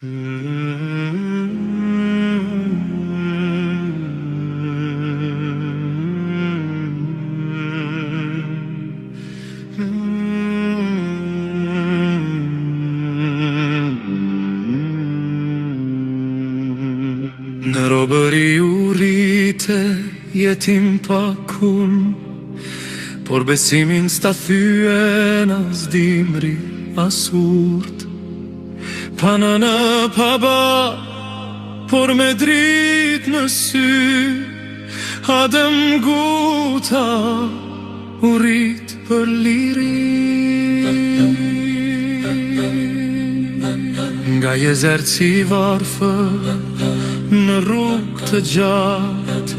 Në robëri u rrite jetim pa kun, por besimin s'ta thyen as dimri as urt. Pa nëna pa ba, por me drit në sy, Adem Guta u rrit për liri. Nga jezerci varfër në rrugë të gjatë,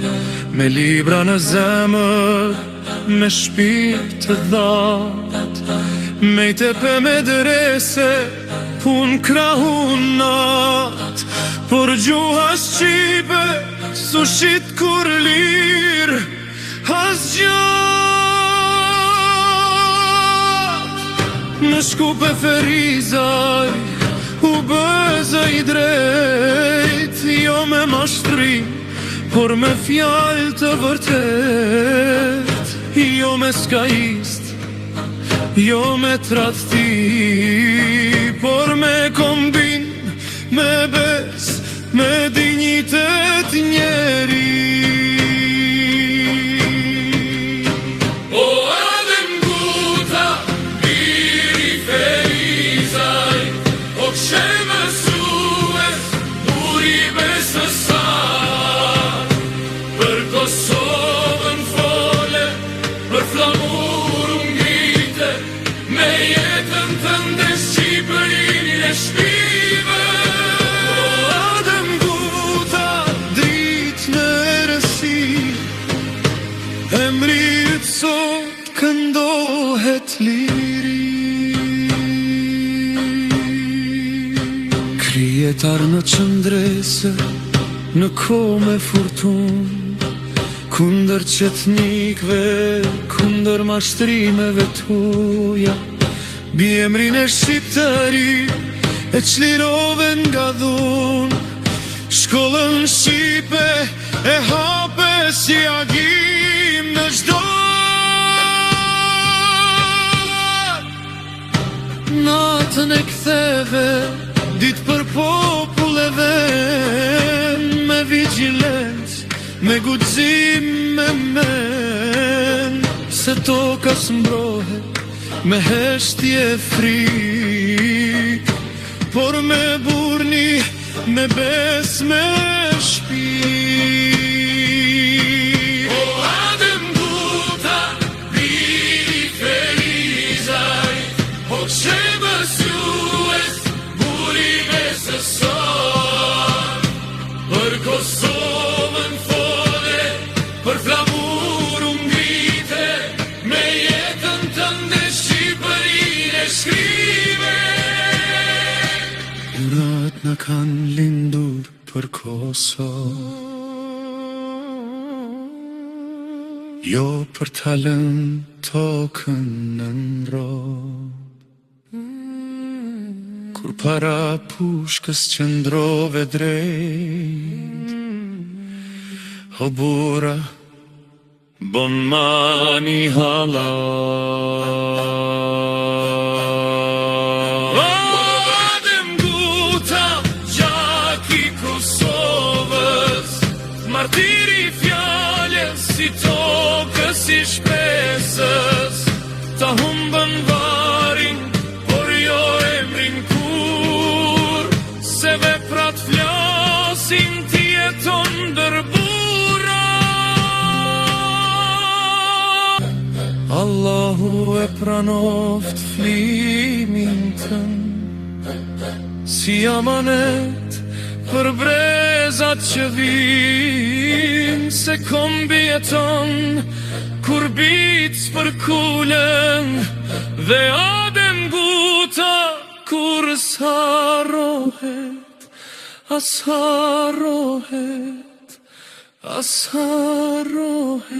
me libra në zemër, me shpirt të dhatë, me i tepe me drese, pun krahun natë, por gjuha shqipe, su shit kur lirë, as gjatë. Në shkupe ferizaj, u bëzë i drejt, jo me mashtrim, por me fjallë të vërtet, jo me skajist, jo me tradhti, por me kombin, me bes, me dignitet njeri. Emrit sot këndohet liri, krijetar në qëndrese, në ko me furtun, kundër qetnikve, kundër mashtrimeve tuja, biemrin e shqiptari e qlirove nga dhun, shkollën shqipe e hape si agim në çdo. Natën e ktheve, ditë për populleve, me vigjilencë, me guxim, me men, se toka s'mbrohet, me heshtje frik, por me burni, me bes, me shpik. Për Kosovën fole, për flamur ungrite, me jetën tënde Shqipërinë e shkrive. Urat na kanë lindur për Kosovë, jo për talent tokën në ndrojë. Kur para pushkës qëndrove drejt, o bura, bon mani hala. Adem Guta, gjaki Kosovës, martiri fjallës, si tokës i shpresës, ta humbën varin, por jo emrin se veprat flasin tjeton dërbura. Allahu e pranoft flimin tën, si amanet për brezat që vin, se kombi jeton kur bic për kulen, dhe Adem Guta kur s'harrohet, as harrohet, as harrohet.